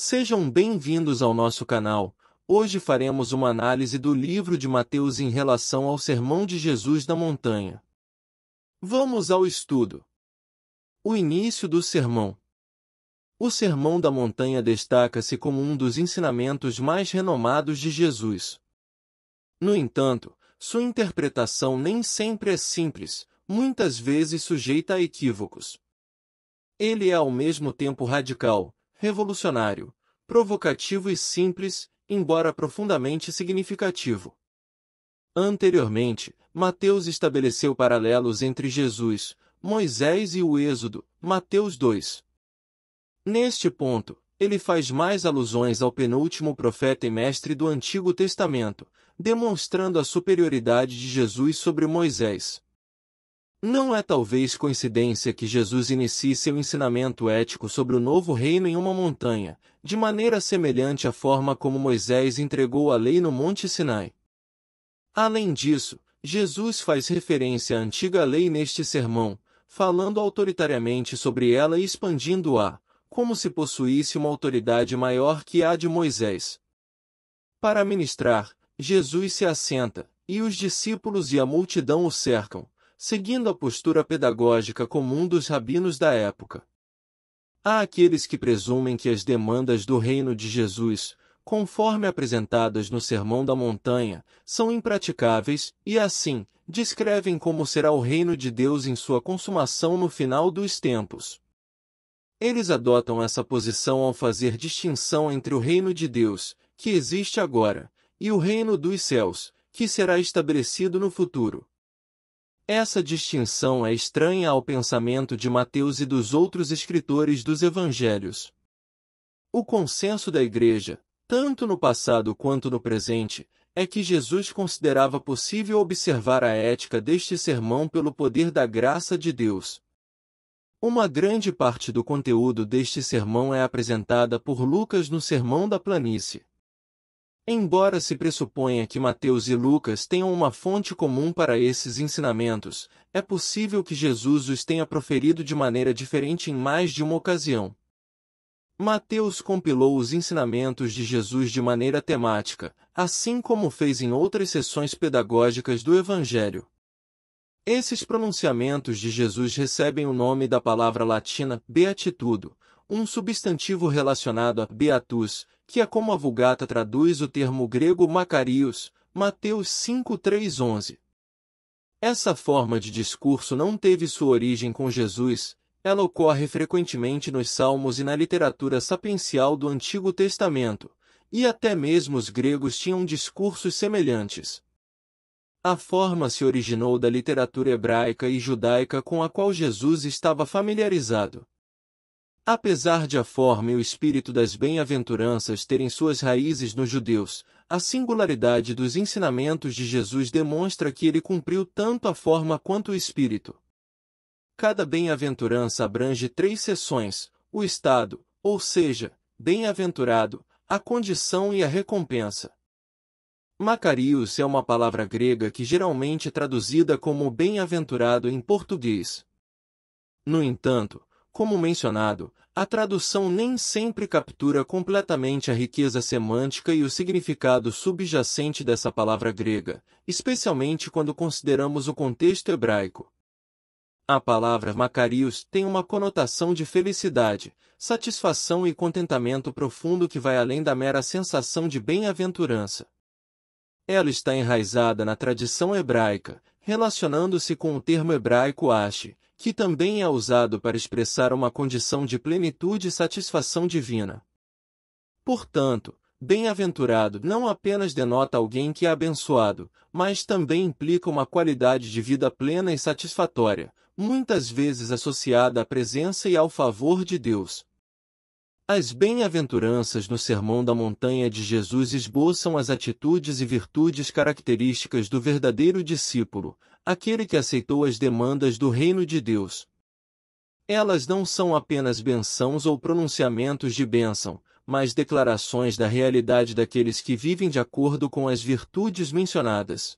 Sejam bem-vindos ao nosso canal. Hoje faremos uma análise do livro de Mateus em relação ao Sermão de Jesus na Montanha. Vamos ao estudo. O início do sermão. O Sermão da Montanha destaca-se como um dos ensinamentos mais renomados de Jesus. No entanto, sua interpretação nem sempre é simples, muitas vezes sujeita a equívocos. Ele é ao mesmo tempo radical, revolucionário, provocativo e simples, embora profundamente significativo. Anteriormente, Mateus estabeleceu paralelos entre Jesus, Moisés e o Êxodo, Mateus 2. Neste ponto, ele faz mais alusões ao penúltimo profeta e mestre do Antigo Testamento, demonstrando a superioridade de Jesus sobre Moisés. Não é talvez coincidência que Jesus inicie seu ensinamento ético sobre o novo reino em uma montanha, de maneira semelhante à forma como Moisés entregou a lei no Monte Sinai. Além disso, Jesus faz referência à antiga lei neste sermão, falando autoritariamente sobre ela e expandindo-a, como se possuísse uma autoridade maior que a de Moisés. Para ministrar, Jesus se assenta, e os discípulos e a multidão o cercam, seguindo a postura pedagógica comum dos rabinos da época. Há aqueles que presumem que as demandas do reino de Jesus, conforme apresentadas no Sermão da Montanha, são impraticáveis e, assim, descrevem como será o reino de Deus em sua consumação no final dos tempos. Eles adotam essa posição ao fazer distinção entre o reino de Deus, que existe agora, e o reino dos céus, que será estabelecido no futuro. Essa distinção é estranha ao pensamento de Mateus e dos outros escritores dos evangelhos. O consenso da Igreja, tanto no passado quanto no presente, é que Jesus considerava possível observar a ética deste sermão pelo poder da graça de Deus. Uma grande parte do conteúdo deste sermão é apresentada por Lucas no Sermão da Planície. Embora se pressuponha que Mateus e Lucas tenham uma fonte comum para esses ensinamentos, é possível que Jesus os tenha proferido de maneira diferente em mais de uma ocasião. Mateus compilou os ensinamentos de Jesus de maneira temática, assim como fez em outras seções pedagógicas do Evangelho. Esses pronunciamentos de Jesus recebem o nome da palavra latina beatitudo, um substantivo relacionado a beatus, que é como a Vulgata traduz o termo grego makarios, Mateus 5:3-11. Essa forma de discurso não teve sua origem com Jesus, ela ocorre frequentemente nos Salmos e na literatura sapiencial do Antigo Testamento, e até mesmo os gregos tinham discursos semelhantes. A forma se originou da literatura hebraica e judaica com a qual Jesus estava familiarizado. Apesar de a forma e o espírito das bem-aventuranças terem suas raízes nos judeus, a singularidade dos ensinamentos de Jesus demonstra que ele cumpriu tanto a forma quanto o espírito. Cada bem-aventurança abrange 3 seções: o estado, ou seja, bem-aventurado, a condição e a recompensa. Makarios é uma palavra grega que geralmente é traduzida como bem-aventurado em português. No entanto, como mencionado, a tradução nem sempre captura completamente a riqueza semântica e o significado subjacente dessa palavra grega, especialmente quando consideramos o contexto hebraico. A palavra makarios tem uma conotação de felicidade, satisfação e contentamento profundo que vai além da mera sensação de bem-aventurança. Ela está enraizada na tradição hebraica, relacionando-se com o termo hebraico ashi, que também é usado para expressar uma condição de plenitude e satisfação divina. Portanto, bem-aventurado não apenas denota alguém que é abençoado, mas também implica uma qualidade de vida plena e satisfatória, muitas vezes associada à presença e ao favor de Deus. As bem-aventuranças no Sermão da Montanha de Jesus esboçam as atitudes e virtudes características do verdadeiro discípulo, aquele que aceitou as demandas do reino de Deus. Elas não são apenas bênçãos ou pronunciamentos de bênção, mas declarações da realidade daqueles que vivem de acordo com as virtudes mencionadas.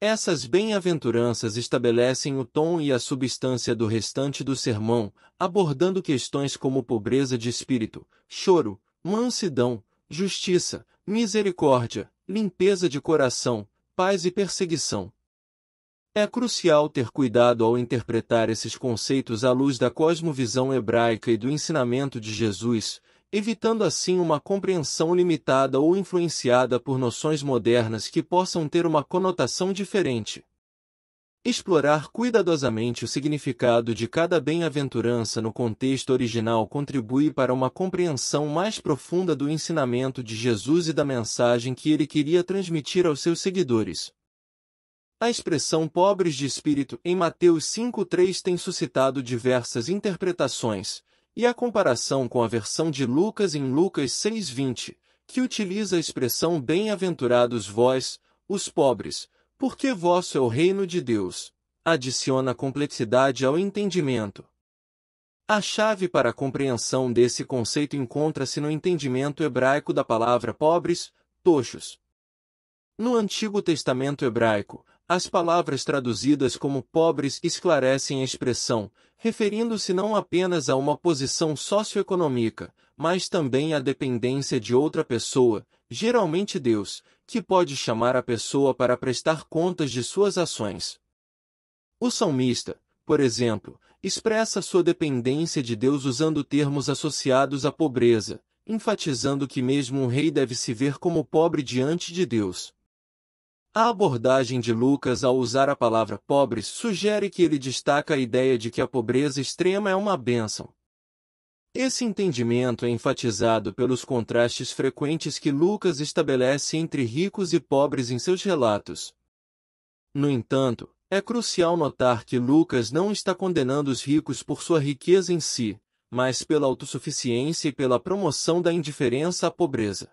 Essas bem-aventuranças estabelecem o tom e a substância do restante do sermão, abordando questões como pobreza de espírito, choro, mansidão, justiça, misericórdia, limpeza de coração, paz e perseguição. É crucial ter cuidado ao interpretar esses conceitos à luz da cosmovisão hebraica e do ensinamento de Jesus, evitando assim uma compreensão limitada ou influenciada por noções modernas que possam ter uma conotação diferente. Explorar cuidadosamente o significado de cada bem-aventurança no contexto original contribui para uma compreensão mais profunda do ensinamento de Jesus e da mensagem que ele queria transmitir aos seus seguidores. A expressão pobres de espírito em Mateus 5,3 tem suscitado diversas interpretações, e a comparação com a versão de Lucas em Lucas 6,20, que utiliza a expressão bem-aventurados vós, os pobres, porque vosso é o reino de Deus, adiciona complexidade ao entendimento. A chave para a compreensão desse conceito encontra-se no entendimento hebraico da palavra pobres, tochos. No Antigo Testamento hebraico, as palavras traduzidas como pobres esclarecem a expressão, referindo-se não apenas a uma posição socioeconômica, mas também à dependência de outra pessoa, geralmente Deus, que pode chamar a pessoa para prestar contas de suas ações. O salmista, por exemplo, expressa sua dependência de Deus usando termos associados à pobreza, enfatizando que mesmo um rei deve se ver como pobre diante de Deus. A abordagem de Lucas ao usar a palavra pobres sugere que ele destaca a ideia de que a pobreza extrema é uma bênção. Esse entendimento é enfatizado pelos contrastes frequentes que Lucas estabelece entre ricos e pobres em seus relatos. No entanto, é crucial notar que Lucas não está condenando os ricos por sua riqueza em si, mas pela autossuficiência e pela promoção da indiferença à pobreza.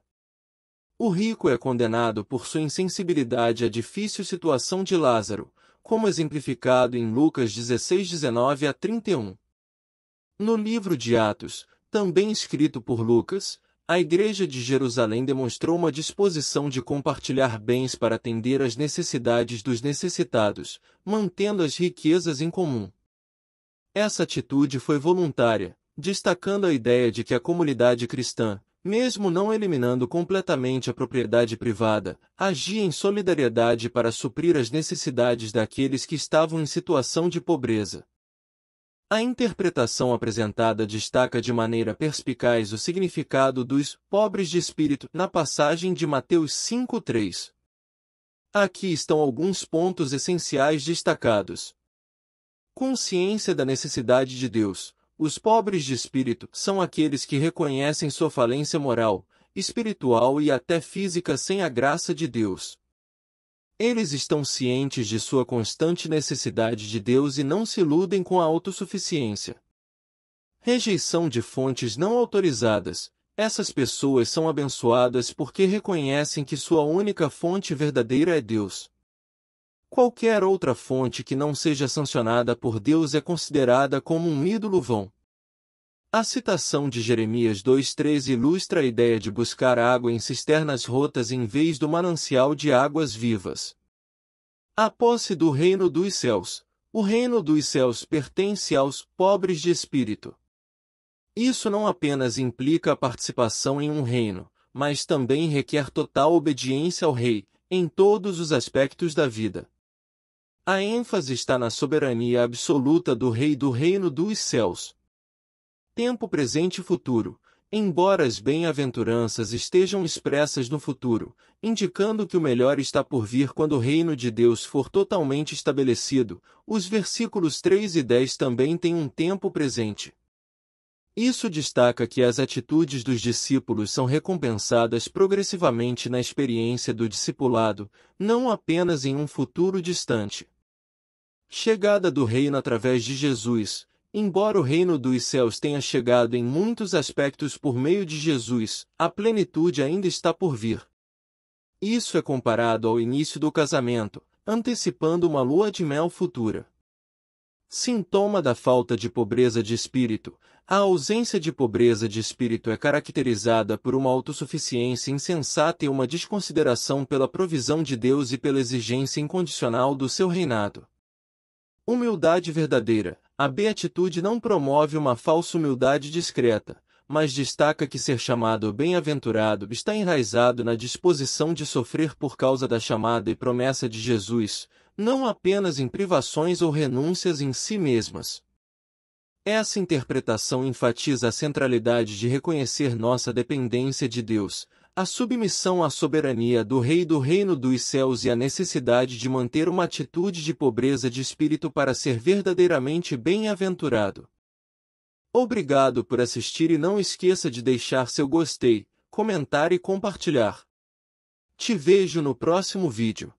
O rico é condenado por sua insensibilidade à difícil situação de Lázaro, como exemplificado em Lucas 16:19-31. No livro de Atos, também escrito por Lucas, a Igreja de Jerusalém demonstrou uma disposição de compartilhar bens para atender às necessidades dos necessitados, mantendo as riquezas em comum. Essa atitude foi voluntária, destacando a ideia de que a comunidade cristã, mesmo não eliminando completamente a propriedade privada, agia em solidariedade para suprir as necessidades daqueles que estavam em situação de pobreza. A interpretação apresentada destaca de maneira perspicaz o significado dos pobres de espírito na passagem de Mateus 5:3. Aqui estão alguns pontos essenciais destacados. Consciência da necessidade de Deus. Os pobres de espírito são aqueles que reconhecem sua falência moral, espiritual e até física sem a graça de Deus. Eles estão cientes de sua constante necessidade de Deus e não se iludem com a autossuficiência. Rejeição de fontes não autorizadas. Essas pessoas são abençoadas porque reconhecem que sua única fonte verdadeira é Deus. Qualquer outra fonte que não seja sancionada por Deus é considerada como um ídolo vão. A citação de Jeremias 2:13 ilustra a ideia de buscar água em cisternas rotas em vez do manancial de águas vivas. A posse do reino dos céus. O reino dos céus pertence aos pobres de espírito. Isso não apenas implica a participação em um reino, mas também requer total obediência ao rei, em todos os aspectos da vida. A ênfase está na soberania absoluta do rei do reino dos céus. Tempo presente e futuro. Embora as bem-aventuranças estejam expressas no futuro, indicando que o melhor está por vir quando o reino de Deus for totalmente estabelecido, os versículos 3 e 10 também têm um tempo presente. Isso destaca que as atitudes dos discípulos são recompensadas progressivamente na experiência do discipulado, não apenas em um futuro distante. Chegada do reino através de Jesus. Embora o reino dos céus tenha chegado em muitos aspectos por meio de Jesus, a plenitude ainda está por vir. Isso é comparado ao início do casamento, antecipando uma lua de mel futura. Sintoma da falta de pobreza de espírito. A ausência de pobreza de espírito é caracterizada por uma autossuficiência insensata e uma desconsideração pela provisão de Deus e pela exigência incondicional do seu reinado. Humildade verdadeira. A beatitude não promove uma falsa humildade discreta, mas destaca que ser chamado bem-aventurado está enraizado na disposição de sofrer por causa da chamada e promessa de Jesus, não apenas em privações ou renúncias em si mesmas. Essa interpretação enfatiza a centralidade de reconhecer nossa dependência de Deus, a submissão à soberania do Rei do Reino dos Céus e a necessidade de manter uma atitude de pobreza de espírito para ser verdadeiramente bem-aventurado. Obrigado por assistir e não esqueça de deixar seu gostei, comentar e compartilhar. Te vejo no próximo vídeo.